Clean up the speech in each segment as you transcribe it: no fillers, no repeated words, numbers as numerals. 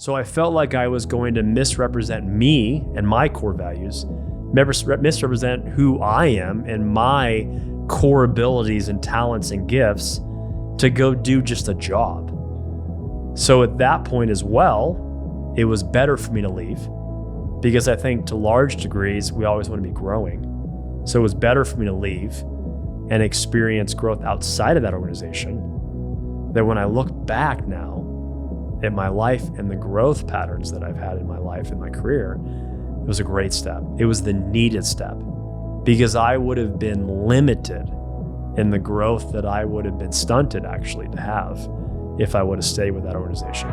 So I felt like I was going to misrepresent me and my core values, misrepresent who I am and my core abilities and talents and gifts to go do just a job. So at that point as well, it was better for me to leave, because I think to large degrees, we always want to be growing. So it was better for me to leave and experience growth outside of that organization. That when I look back now at my life and the growth patterns that I've had in my life and my career, it was a great step. It was the needed step, because I would have been limited in the growth that I would have been stunted actually to have if I would have stayed with that organization.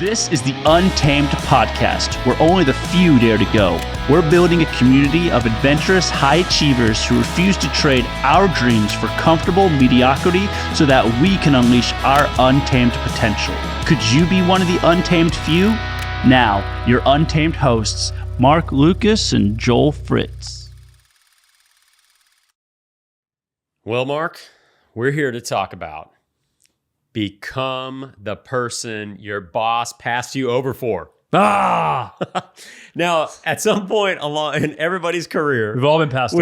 This is the Untamed Podcast, where only the few dare to go. We're building a community of adventurous high achievers who refuse to trade our dreams for comfortable mediocrity so that we can unleash our untamed potential. Could you be one of the untamed few? Now, your untamed hosts, Mark Lucas and Joel Fritz. Well, Mark, we're here to talk about become the person your boss passed you over for. Now, at some point along in everybody's career, We've all been passed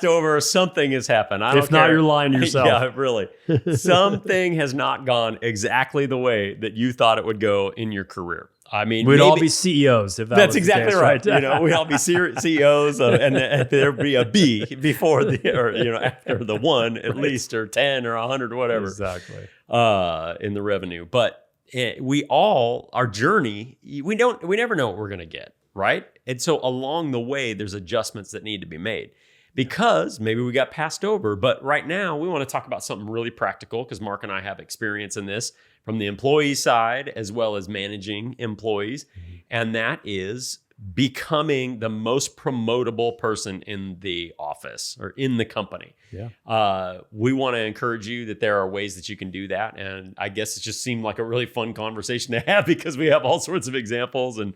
over, or something has happened. If not, you're lying to yourself. Yeah, really. Something has not gone exactly the way that you thought it would go in your career. I mean, we'd all be CEOs if that that's was exactly the case, right. You know, we'd all be CEOs, and there'd be a B before after the one at least, or 10 or 100 or whatever. Exactly. In the revenue, but our journey, we never know what we're going to get, right? And so along the way, there's adjustments that need to be made, because maybe we got passed over. But right now, we want to talk about something really practical, because Mark and I have experience in this from the employee side as well as managing employees. Mm-hmm. And that is becoming the most promotable person in the office or in the company. Yeah. We want to encourage you that there are ways that you can do that. And I guess it just seemed like a really fun conversation to have, because we have all sorts of examples and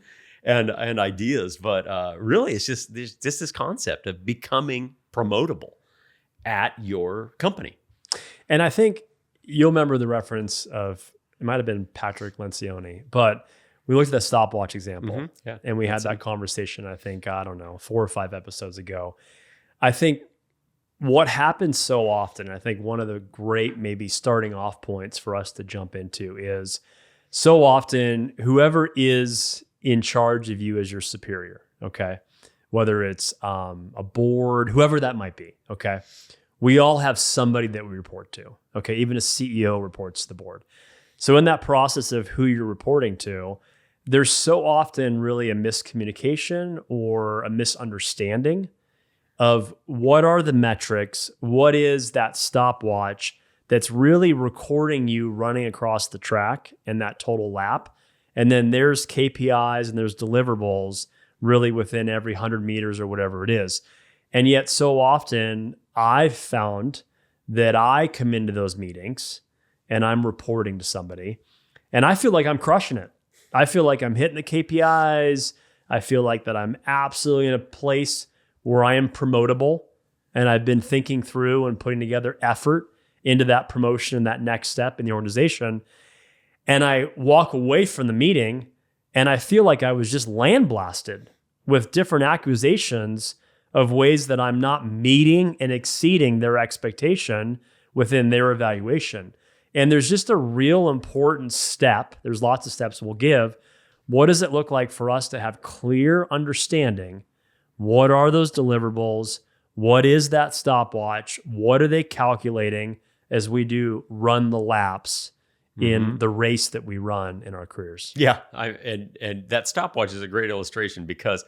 ideas. But really, it's just this concept of becoming promotable at your company. And I think you'll remember the reference of, it might have been Patrick Lencioni, but we looked at the stopwatch example. Mm-hmm. Yeah, and we had that conversation, I think, 4 or 5 episodes ago. I think what happens so often, I think one of the great maybe starting off points for us to jump into is, so often whoever is in charge of you as your superior, okay, whether it's a board, whoever that might be, okay, we all have somebody that we report to, okay, even a CEO reports to the board. So in that process of who you're reporting to, there's so often really a miscommunication or a misunderstanding of what are the metrics, what is that stopwatch that's really recording you running across the track and that total lap. And then there's KPIs and there's deliverables really within every 100 meters or whatever it is. And yet so often I've found that I come into those meetings and I'm reporting to somebody and I feel like I'm crushing it. I feel like I'm hitting the KPIs. I feel like that I'm absolutely in a place where I am promotable, and I've been thinking through and putting together effort into that promotion and that next step in the organization. And I walk away from the meeting and I feel like I was just land blasted with different accusations of ways that I'm not meeting and exceeding their expectation within their evaluation. And there's just a real important step. There's lots of steps we'll give. What does it look like for us to have clear understanding? What are those deliverables? What is that stopwatch? What are they calculating as we do run the laps in the race that we run in our careers? Yeah, and that stopwatch is a great illustration, because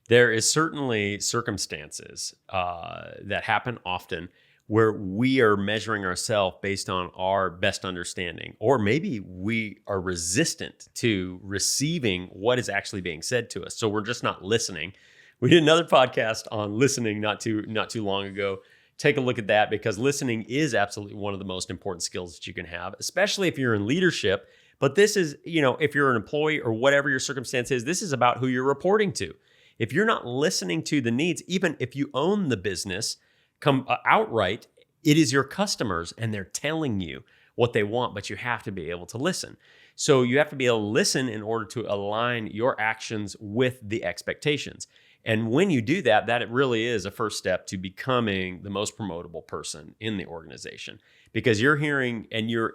there is certainly circumstances that happen often where we are measuring ourselves based on our best understanding, or maybe we are resistant to receiving what is actually being said to us. So we're just not listening. We did another podcast on listening not too long ago. Take a look at that, because listening is absolutely one of the most important skills that you can have, especially if you're in leadership. But this is, if you're an employee or whatever your circumstance is, this is about who you're reporting to. If you're not listening to the needs, even if you own the business outright, it is your customers and they're telling you what they want, but you have to be able to listen. So you have to be able to listen in order to align your actions with the expectations. And when you do that, that it really is a first step to becoming the most promotable person in the organization, because you're hearing and you're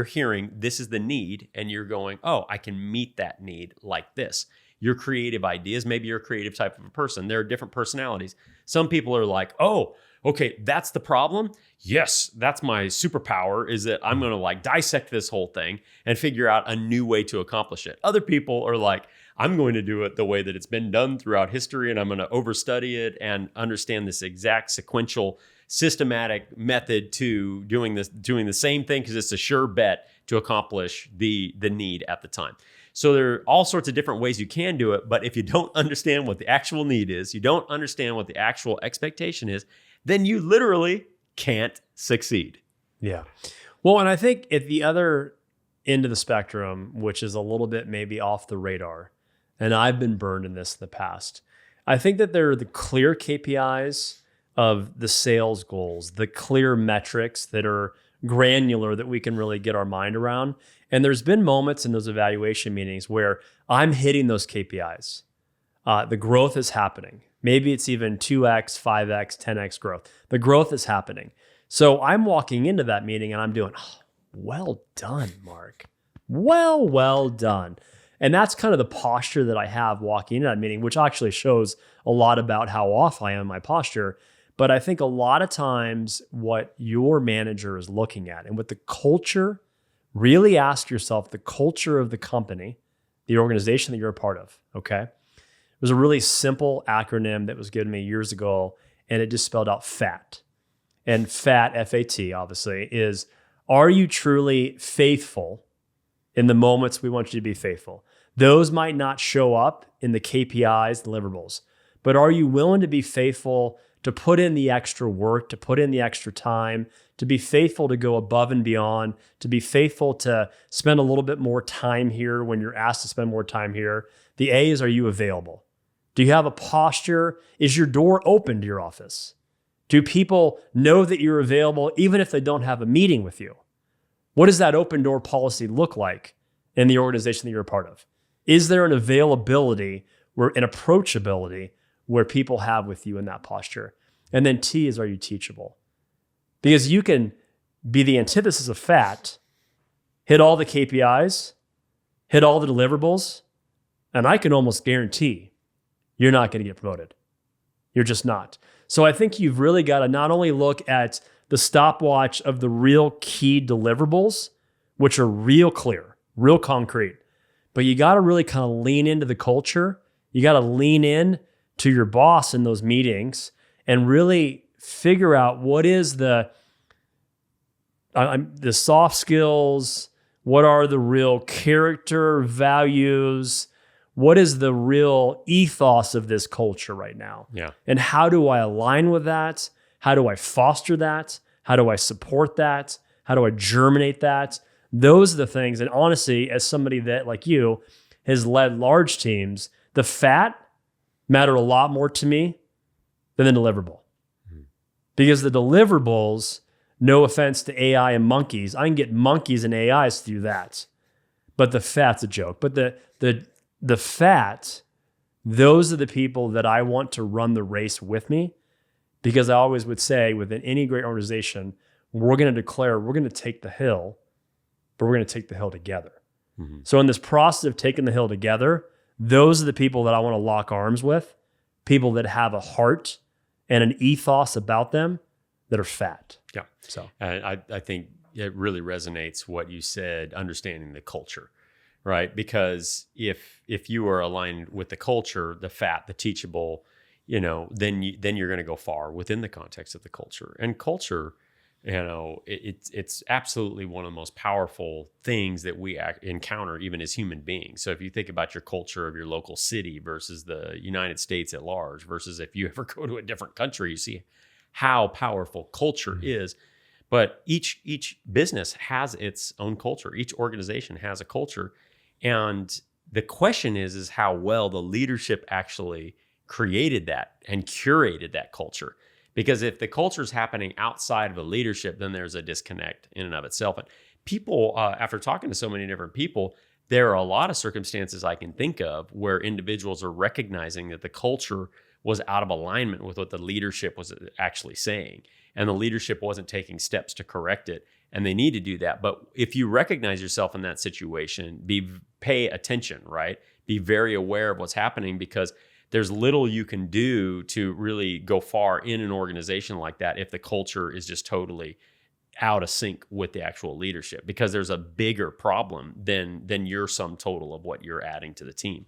hearing this is the need, and you're going, oh, I can meet that need like this. Your creative ideas, maybe you're a creative type of a person. There are different personalities. Some people are like, oh, okay, that's the problem. Yes, that's my superpower, is that I'm going to like dissect this whole thing and figure out a new way to accomplish it. Other people are like, I'm going to do it the way that it's been done throughout history, and I'm going to overstudy it and understand this exact sequential, systematic method to doing the same thing because it's a sure bet to accomplish the need at the time. So there are all sorts of different ways you can do it, but if you don't understand what the actual need is, you don't understand what the actual expectation is, then you literally can't succeed. Yeah. Well, and I think at the other end of the spectrum, which is a little bit maybe off the radar, and I've been burned in this in the past, I think that there are the clear KPIs of the sales goals, the clear metrics that are granular that we can really get our mind around. And there's been moments in those evaluation meetings where I'm hitting those KPIs. The growth is happening. Maybe it's even 2x, 5x, 10x growth. The growth is happening. So I'm walking into that meeting and I'm doing, oh, well done, Mark. Well done. And that's kind of the posture that I have walking into that meeting, which actually shows a lot about how off I am in my posture. But I think a lot of times what your manager is looking at, and with the culture, really ask yourself the culture of the company, the organization that you're a part of, okay? It was a really simple acronym that was given me years ago, and it just spelled out FAT. And FAT, F-A-T, obviously, is, are you truly faithful in the moments we want you to be faithful? Those might not show up in the KPIs, deliverables, but are you willing to be faithful to put in the extra work, to put in the extra time, to be faithful to go above and beyond, to be faithful to spend a little bit more time here when you're asked to spend more time here? The A is, are you available? Do you have a posture? Is your door open to your office? Do people know that you're available even if they don't have a meeting with you? What does that open door policy look like in the organization that you're a part of? Is there an availability or an approachability where people have with you in that posture? And then T is, are you teachable? Because you can be the antithesis of FAT, hit all the KPIs, hit all the deliverables, and I can almost guarantee you're not going to get promoted. You're just not. So I think you've really got to not only look at the stopwatch of the real key deliverables, which are real clear, real concrete, but you got to really kind of lean into the culture. You got to lean in to your boss in those meetings and really figure out what is the soft skills, what are the real character values, what is the real ethos of this culture right now? Yeah. And how do I align with that? How do I foster that? How do I support that? How do I germinate that? Those are the things. And honestly, as somebody that, like you, has led large teams, the FAT matter a lot more to me than the deliverable. Because the deliverables, no offense to AI and monkeys, I can get monkeys and AIs to do that. But the FAT's a joke. But the FAT, those are the people that I want to run the race with me, because I always would say within any great organization, we're going to declare we're going to take the hill, but we're going to take the hill together. Mm-hmm. So in this process of taking the hill together, those are the people that I want to lock arms with, people that have a heart and an ethos about them that are FAT. Yeah. So I think it really resonates what you said, understanding the culture. Right, because if you are aligned with the culture, the FAT, the teachable, then you're going to go far within the context of the culture. And culture, it's absolutely one of the most powerful things that we encounter even as human beings. So if you think about your culture of your local city versus the United States at large, versus if you ever go to a different country, you see how powerful culture is. But each business has its own culture. Each organization has a culture. And the question is how well the leadership actually created that and curated that culture. Because if the culture is happening outside of the leadership, then there's a disconnect in and of itself. And people, after talking to so many different people, there are a lot of circumstances I can think of where individuals are recognizing that the culture was out of alignment with what the leadership was actually saying. And the leadership wasn't taking steps to correct it. And they need to do that. But if you recognize yourself in that situation, pay attention, right? Be very aware of what's happening, because there's little you can do to really go far in an organization like that if the culture is just totally out of sync with the actual leadership, because there's a bigger problem than your sum total of what you're adding to the team.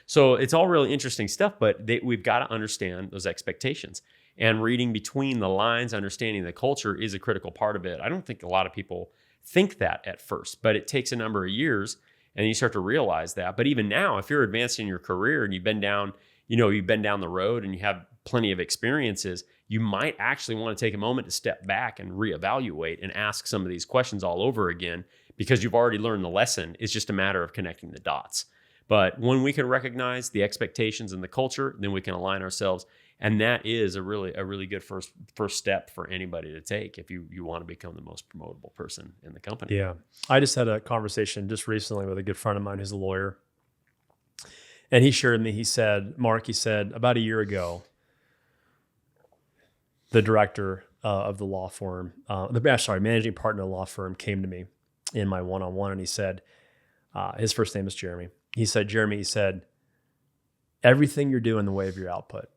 So it's all really interesting stuff, but we've got to understand those expectations. And reading between the lines, understanding the culture is a critical part of it. I don't think a lot of people think that at first, but it takes a number of years and you start to realize that. But even now, if you're advancing your career and you've been down the road and you have plenty of experiences, you might actually want to take a moment to step back and reevaluate and ask some of these questions all over again, because you've already learned the lesson. It's just a matter of connecting the dots. But when we can recognize the expectations and the culture, then we can align ourselves. And that is a really good first step for anybody to take if you want to become the most promotable person in the company. Yeah. I just had a conversation just recently with a good friend of mine who's a lawyer. And he shared with me, he said, Mark, about a year ago, the director of the law firm, managing partner of the law firm came to me in my one-on-one, and he said, his first name is Jeremy. He said, everything you're doing in the way of your output,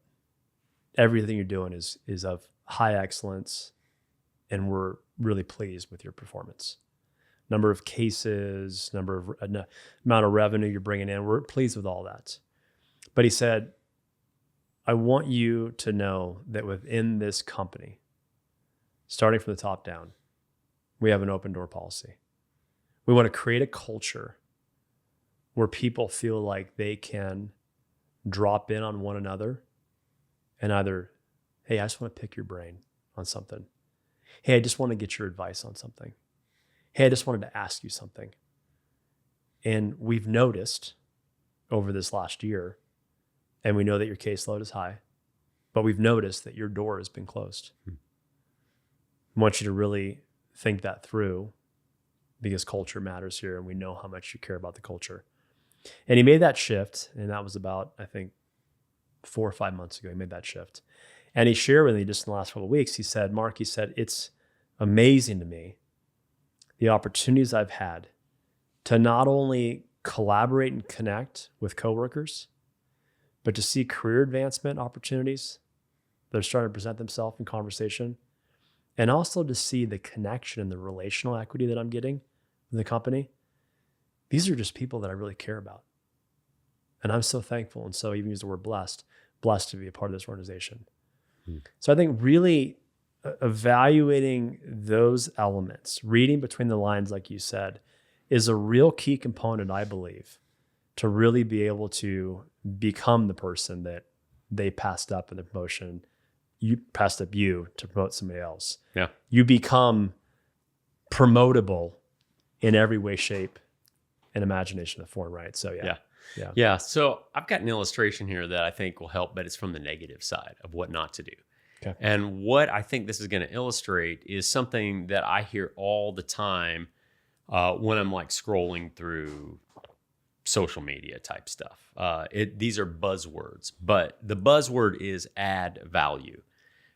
everything you're doing is of high excellence, and we're really pleased with your performance. Number of cases, amount of revenue you're bringing in, we're pleased with all that. But he said, I want you to know that within this company, starting from the top down, we have an open door policy. We want to create a culture where people feel like they can drop in on one another and either, hey, I just want to pick your brain on something. Hey, I just want to get your advice on something. Hey, I just wanted to ask you something. And we've noticed over this last year, and we know that your caseload is high, but we've noticed that your door has been closed. I want you to really think that through, because culture matters here, and we know how much you care about the culture. And he made that shift, and that was about, I think, 4 or 5 months ago. He made that shift. And he shared with me just in the last couple of weeks, he said, Mark, it's amazing to me the opportunities I've had to not only collaborate and connect with coworkers, but to see career advancement opportunities that are starting to present themselves in conversation, and also to see the connection and the relational equity that I'm getting in the company. These are just people that I really care about. And I'm so thankful. And so even use the word blessed to be a part of this organization. So I think really evaluating those elements, reading between the lines, like you said, is a real key component, I believe, to really be able to become the person that they passed up in the promotion. You passed up you to promote somebody else. Yeah. You become promotable in every way, shape, and imagination of form, right? So yeah. So I've got an illustration here that I think will help, but it's from the negative side of what not to do. Okay. And what I think this is going to illustrate is something that I hear all the time when I'm like scrolling through social media type stuff. These are buzzwords, but the buzzword is add value,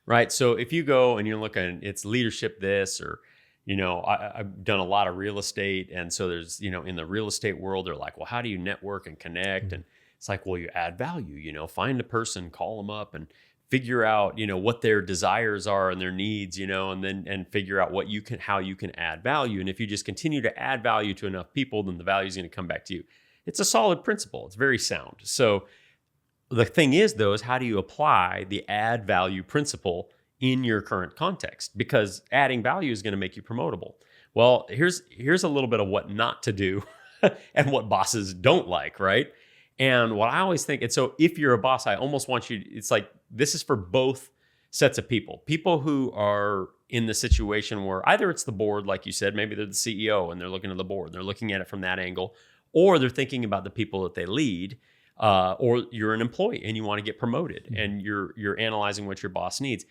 right? So if you go and you're looking, it's leadership this, or, I've done a lot of real estate. And so there's, in the real estate world, they're like, well, how do you network and connect? Mm-hmm. And it's like, well, you add value, find a person, call them up and figure out, what their desires are and their needs, and figure out how you can add value. And if you just continue to add value to enough people, then the value is going to come back to you. It's a solid principle. It's very sound. So the thing is, though, is how do you apply the add value principle in your current context? Because adding value is going to make you promotable. Well, here's a little bit of what not to do and what bosses don't like, right? And what I always think, and so if you're a boss, I almost want you, it's like, this is for both sets of people who are in the situation where either it's the board, like you said, maybe they're the CEO and they're looking at the board, they're looking at it from that angle, or they're thinking about the people that they lead, or you're an employee and you want to get promoted and you're analyzing what your boss needs.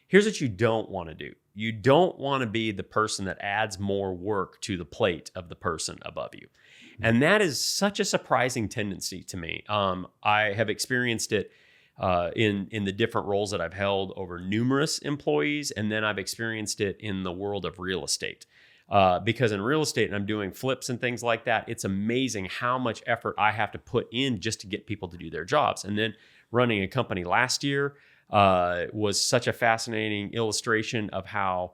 Here's what you don't want to do. you don't want to be the person that adds more work to the plate of the person above you. And that is such a surprising tendency to me. I have experienced it in the different roles that I've held over numerous employees, and then I've experienced it in the world of real estate. Because in real estate, and I'm doing flips and things like that, it's amazing how much effort I have to put in just to get people to do their jobs. And then running a company last year was such a fascinating illustration of how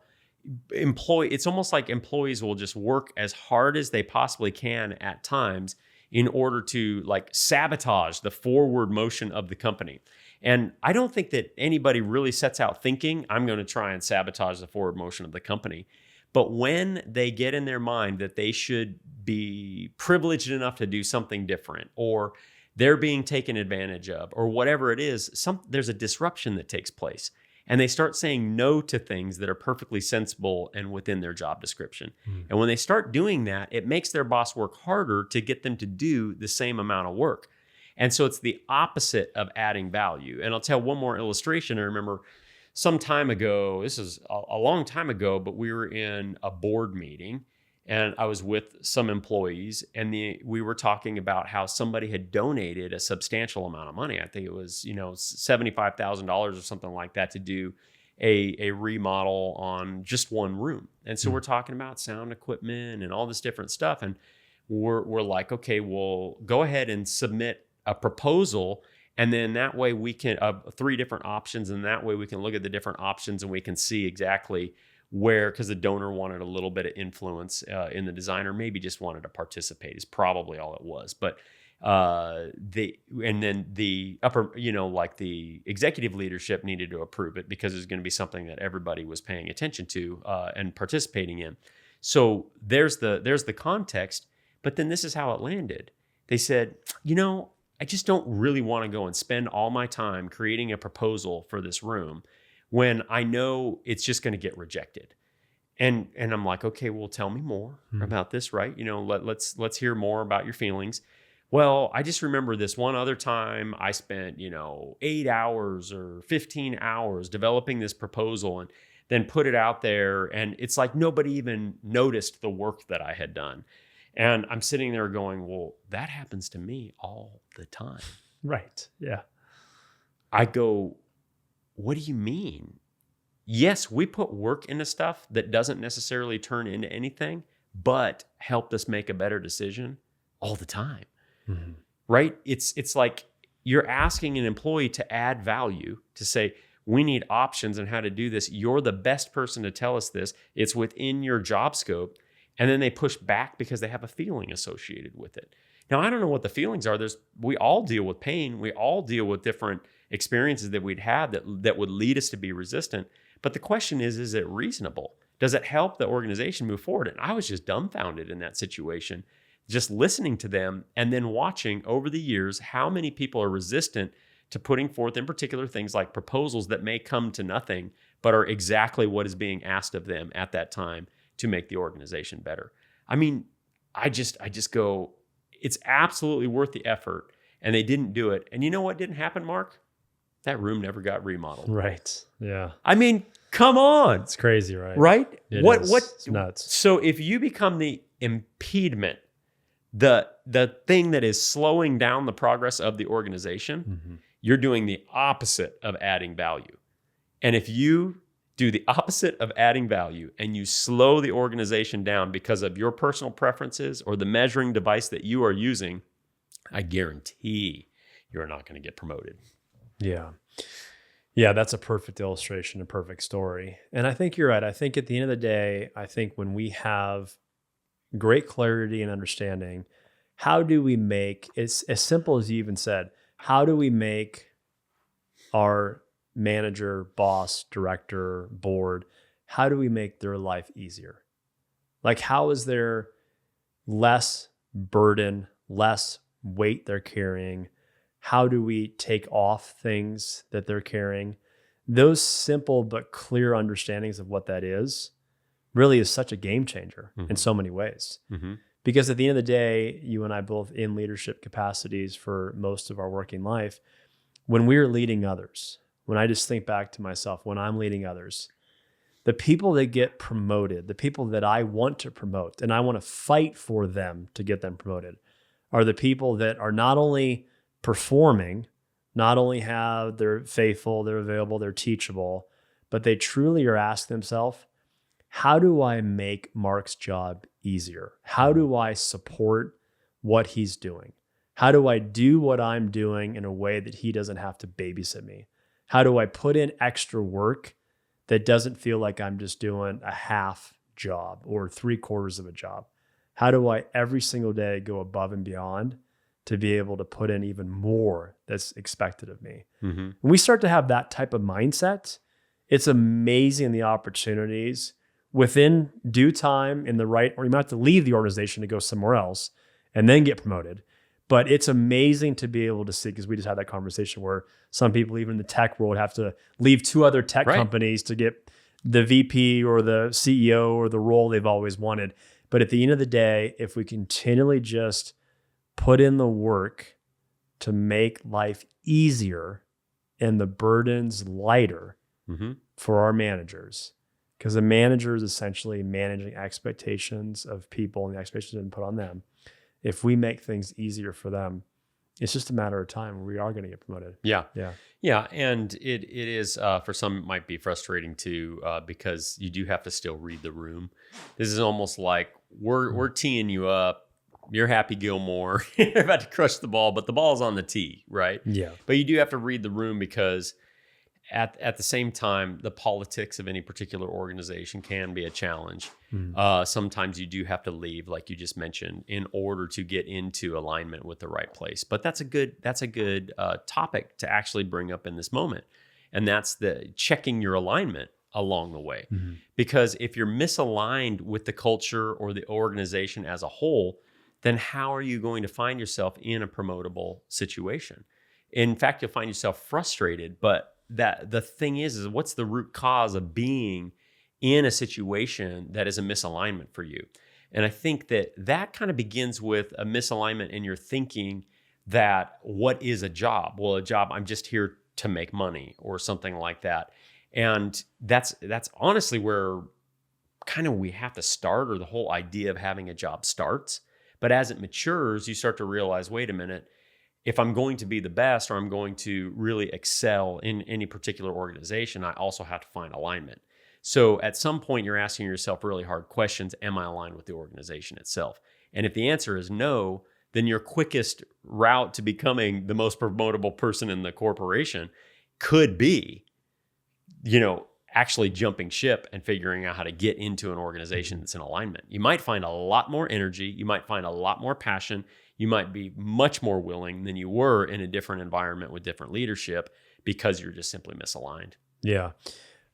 it's almost like employees will just work as hard as they possibly can at times in order to like sabotage the forward motion of the company. And I don't think that anybody really sets out thinking, I'm going to try and sabotage the forward motion of the company. But when they get in their mind that they should be privileged enough to do something different, or they're being taken advantage of, or whatever it is, there's a disruption that takes place. And they start saying no to things that are perfectly sensible and within their job description. And when they start doing that, it makes their boss work harder to get them to do the same amount of work. And so it's the opposite of adding value. And I'll tell one more illustration. I remember some time ago, this is a long time ago, but we were in a board meeting and I was with some employees, and we were talking about how somebody had donated a substantial amount of money. I think it was, $75,000 or something like that to do a remodel on just one room. And so we're talking about sound equipment and all this different stuff. And we're like, okay, well, go ahead and submit a proposal. And then that way we can, 3 different options. And that way we can look at the different options and we can see exactly where, because the donor wanted a little bit of influence in the design, or maybe just wanted to participate is probably all it was. But the upper, like the executive leadership needed to approve it because it's going to be something that everybody was paying attention to and participating in. So there's the context, but then this is how it landed. They said, I just don't really want to go and spend all my time creating a proposal for this room when I know it's just going to get rejected. And I'm like, okay, well, tell me more about this, right? Let's hear more about your feelings. Well, I just remember this one other time I spent, 8 hours or 15 hours developing this proposal and then put it out there. And it's like nobody even noticed the work that I had done. And I'm sitting there going, well, that happens to me all the time. Right. Yeah. I go, what do you mean? Yes, we put work into stuff that doesn't necessarily turn into anything, but helped us make a better decision all the time. Mm-hmm. Right? It's like you're asking an employee to add value, to say, we need options on how to do this. You're the best person to tell us this. It's within your job scope. And then they push back because they have a feeling associated with it. Now, I don't know what the feelings are. We all deal with pain. We all deal with different experiences that we'd had that would lead us to be resistant. But the question is it reasonable? Does it help the organization move forward? And I was just dumbfounded in that situation, just listening to them and then watching over the years how many people are resistant to putting forth, in particular, things like proposals that may come to nothing, but are exactly what is being asked of them at that time to make the organization better. I mean, I just go, it's absolutely worth the effort. And they didn't do it. And you know what didn't happen, Mark? That room never got remodeled. Right. Yeah. I mean, come on. It's crazy, right? Right? What? It's nuts. So if you become the impediment, the thing that is slowing down the progress of the organization, you're doing the opposite of adding value. And if you do the opposite of adding value and you slow the organization down because of your personal preferences or the measuring device that you are using, I guarantee you're not going to get promoted. Yeah. Yeah, that's a perfect illustration, a perfect story. And I think you're right. I think at the end of the day, I think when we have great clarity and understanding, how do we make, it's as simple as you even said, how do we make our manager, boss, director, board, how do we make their life easier? Like, how is there less burden, less weight they're carrying? How do we take off things that they're carrying? Those simple but clear understandings of what that is really is such a game changer in so many ways. Because at the end of the day, you and I both in leadership capacities for most of our working life, when we're leading others, when I just think back to myself, when I'm leading others, The people that get promoted, the people that I want to promote, and I want to fight for them to get them promoted, are the people that are not only performing, not only have they're faithful, they're available, they're teachable, but they truly are asking themselves, how do I make Marc's job easier? How do I support what he's doing? How do I do what I'm doing in a way that he doesn't have to babysit me? How do I put in extra work that doesn't feel like I'm just doing a half job or 3/4 of a job? How do I every single day go above and beyond to be able to put in even more that's expected of me? When we start to have that type of mindset, it's amazing the opportunities within due time in the right, or you might have to leave the organization to go somewhere else and then get promoted. But it's amazing to be able to see, because we just had that conversation where some people, even in the tech world, have to leave 2 other tech companies to get the VP or the CEO or the role they've always wanted. But at the end of the day, if we continually just put in the work to make life easier and the burdens lighter for our managers, because a manager is essentially managing expectations of people and the expectations that have been put on them. If we make things easier for them, it's just a matter of time. We are going to get promoted. Yeah. And it is, for some, it might be frustrating too, because you do have to still read the room. This is almost like we're teeing you up. You're Happy Gilmore. You're about to crush the ball, but the ball's on the tee, right? Yeah. But you do have to read the room, because at the same time, the politics of any particular organization can be a challenge. Sometimes you do have to leave, like you just mentioned, in order to get into alignment with the right place. But that's a good topic to actually bring up in this moment, and that's the checking your alignment along the way. Because if you're misaligned with the culture or the organization as a whole, then how are you going to find yourself in a promotable situation? In fact, you'll find yourself frustrated, but that the thing is what's the root cause of being in a situation that is a misalignment for you? And I think that kind of begins with a misalignment in your thinking that what is a job? Well, a job, I'm just here to make money or something like that. And that's honestly where kind of we have to start, or the whole idea of having a job starts. But as it matures, you start to realize, wait a minute, if I'm going to be the best, or I'm going to really excel in any particular organization, I also have to find alignment. So at some point, you're asking yourself really hard questions. Am I aligned with the organization itself? And if the answer is no, then your quickest route to becoming the most promotable person in the corporation could be, actually jumping ship and figuring out how to get into an organization that's in alignment. You might find a lot more energy. You might find a lot more passion. You might be much more willing than you were in a different environment with different leadership, because you're just simply misaligned. Yeah,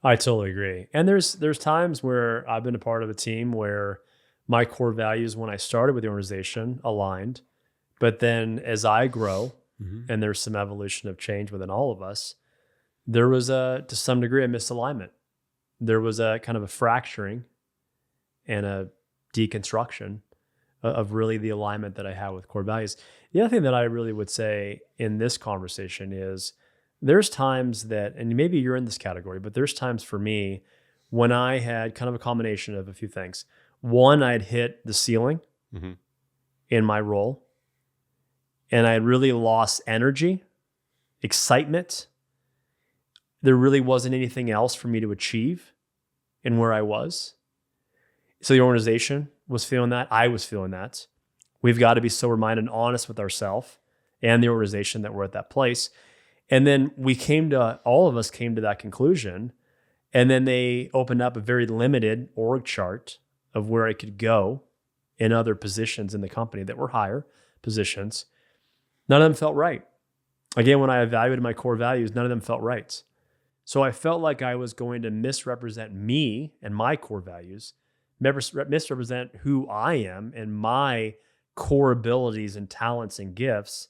I totally agree. And there's times where I've been a part of a team where my core values when I started with the organization aligned, but then as I grow and there's some evolution of change within all of us, there was to some degree, a misalignment. There was a kind of a fracturing and a deconstruction of really the alignment that I have with core values. The other thing that I really would say in this conversation is there's times that, and maybe you're in this category, but there's times for me when I had kind of a combination of a few things. One, I had hit the ceiling in my role, and I had really lost energy, excitement. There really wasn't anything else for me to achieve in where I was. So the organization was feeling that. I was feeling that. We've got to be sober-minded and honest with ourselves and the organization that we're at that place. And then all of us came to that conclusion. And then they opened up a very limited org chart of where I could go in other positions in the company that were higher positions. None of them felt right. Again, when I evaluated my core values, none of them felt right. So I felt like I was going to misrepresent me and my core values, misrepresent who I am and my core abilities and talents and gifts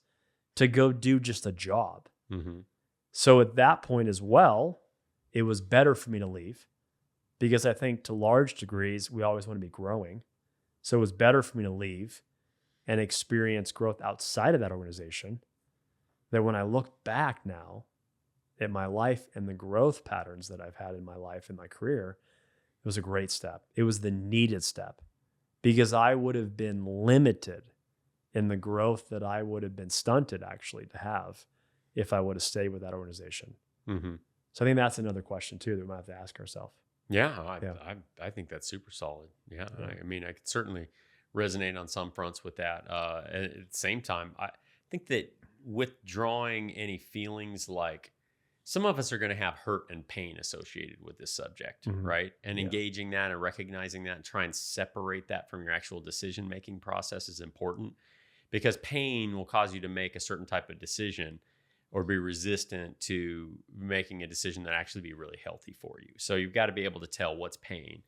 to go do just a job. So at that point as well, it was better for me to leave, because I think to large degrees, we always want to be growing. So it was better for me to leave and experience growth outside of that organization. That when I look back now at my life and the growth patterns that I've had in my life and my career, It was a great step. It was the needed step because I would have been limited in the growth that I would have been stunted actually to have if I would have stayed with that organization. Mm-hmm. So I think that's another question too that we might have to ask ourselves. Yeah, I think that's super solid. Yeah, I mean, I could certainly resonate on some fronts with that. At the same time, I think that withdrawing any feelings like some of us are going to have hurt and pain associated with this subject, right? And engaging that and recognizing that and try and separate that from your actual decision-making process is important because pain will cause you to make a certain type of decision or be resistant to making a decision that actually be really healthy for you. So you've got to be able to tell what's pain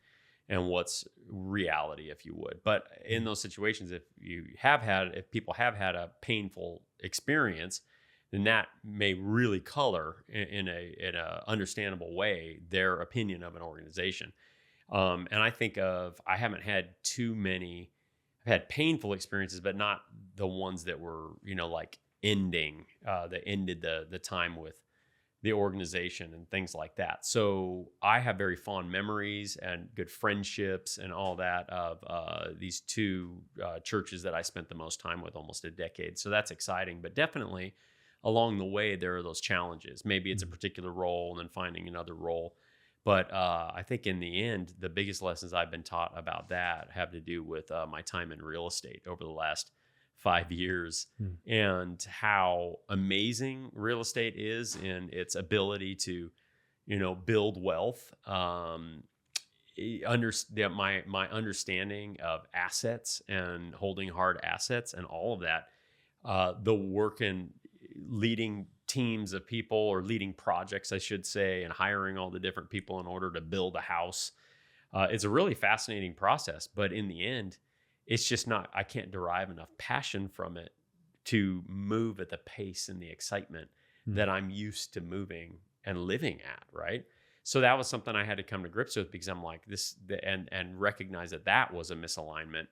and what's reality, if you would. But in those situations, if people have had a painful experience, then that may really color in a understandable way their opinion of an organization. And I think I haven't had too many. I've had painful experiences, but not the ones that were like ending that ended the time with the organization and things like that. So I have very fond memories and good friendships and all that of these two churches that I spent the most time with, almost a decade. So that's exciting, but definitely along the way, there are those challenges. Maybe it's a particular role and then finding another role. But I think in the end, the biggest lessons I've been taught about that have to do with my time in real estate over the last 5 years and how amazing real estate is in its ability to, build wealth. My understanding of assets and holding hard assets and all of that, the work in leading teams of people or leading projects, I should say, and hiring all the different people in order to build a house. It's a really fascinating process, but in the end, it's just not, I can't derive enough passion from it to move at the pace and the excitement that I'm used to moving and living at, right? So that was something I had to come to grips with because I'm like and recognize that was a misalignment,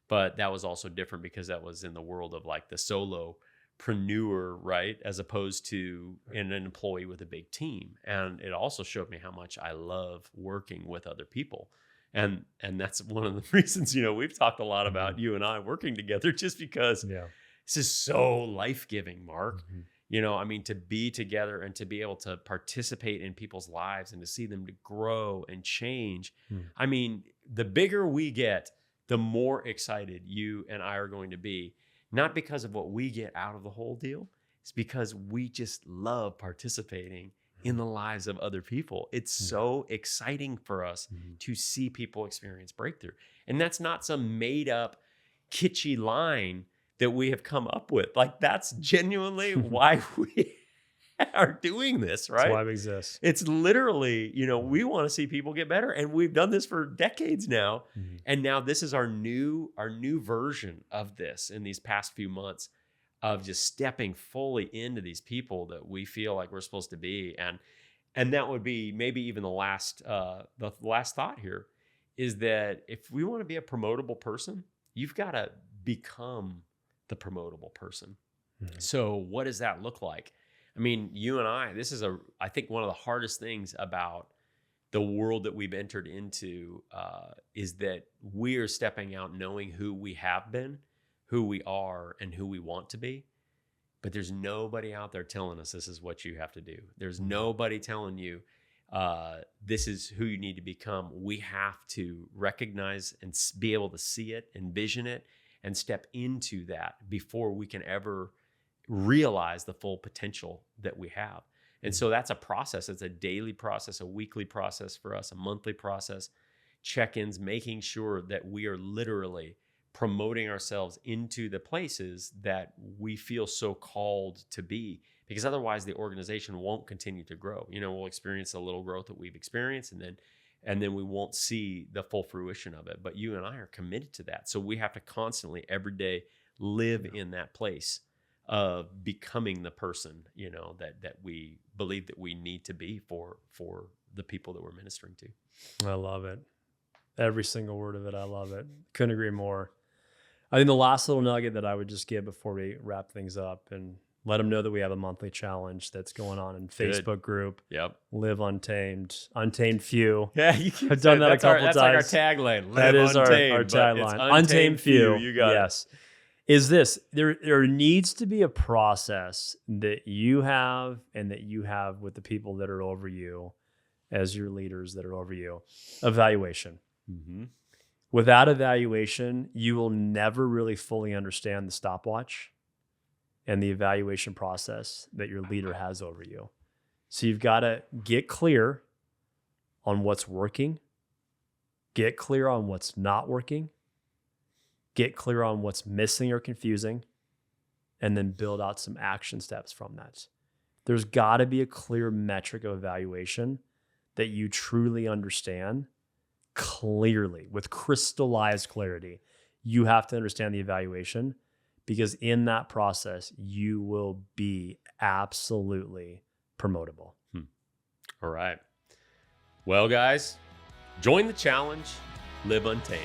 but that was also different because that was in the world of like the solopreneur, right? As opposed to an employee with a big team. And it also showed me how much I love working with other people. And that's one of the reasons, we've talked a lot about you and I working together just because this is so life-giving, Mark. To be together and to be able to participate in people's lives and to see them to grow and change. I mean, the bigger we get, the more excited you and I are going to be, not because of what we get out of the whole deal. It's because we just love participating in the lives of other people. It's so exciting for us to see people experience breakthrough. And that's not some made up kitschy line that we have come up with. Like that's genuinely why we are doing this, right? That's why we exist. It's literally, we want to see people get better. And we've done this for decades now. And now this is our new version of this in these past few months of just stepping fully into these people that we feel like we're supposed to be. And that would be maybe even the last thought here is that if we want to be a promotable person, you've got to become the promotable person. So what does that look like? I mean, you and I, this is I think one of the hardest things about the world that we've entered into is that we are stepping out knowing who we have been, who we are, and who we want to be. But there's nobody out there telling us this is what you have to do. There's nobody telling you this is who you need to become. We have to recognize and be able to see it, envision it, and step into that before we can ever realize the full potential that we have. And so that's a process. It's a daily process, a weekly process for us, a monthly process, check-ins, making sure that we are literally promoting ourselves into the places that we feel so called to be, because otherwise the organization won't continue to grow. We'll experience a little growth that we've experienced, and then we won't see the full fruition of it. But you and I are committed to that. So we have to constantly, every day, live in that place of becoming the person, that we believe that we need to be for the people that we're ministering to. I love it. Every single word of it. I love it. Couldn't agree more. I think the last little nugget that I would just give before we wrap things up, and Let them know that we have a monthly challenge that's going on in Facebook group. Yep. Live Untamed. Untamed Few. Yeah, you can I've done that a couple times. That's like our tagline. Live that is untamed, our tagline. It's Untamed Few. You got yes. Is this there needs to be a process that you have and that you have with the people that are over you as your leaders that are over you. Evaluation. Mm-hmm. Without evaluation, you will never really fully understand the stopwatch and the evaluation process that your leader has over you. So you've got to get clear on what's working, get clear on what's not working, get clear on what's missing or confusing, and then build out some action steps from that. There's got to be a clear metric of evaluation that you truly understand clearly, with crystallized clarity. You have to understand the evaluation, because in that process, you will be absolutely promotable. All right. Well, guys, join the challenge. Live Untamed.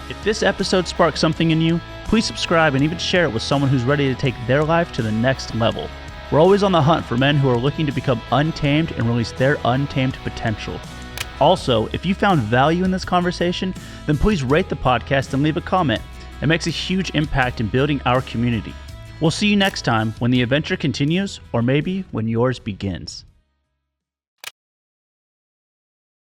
If this episode sparked something in you, please subscribe and even share it with someone who's ready to take their life to the next level. We're always on the hunt for men who are looking to become untamed and release their untamed potential. Also, if you found value in this conversation, then please rate the podcast and leave a comment. It makes a huge impact in building our community. We'll see you next time when the adventure continues, or maybe when yours begins.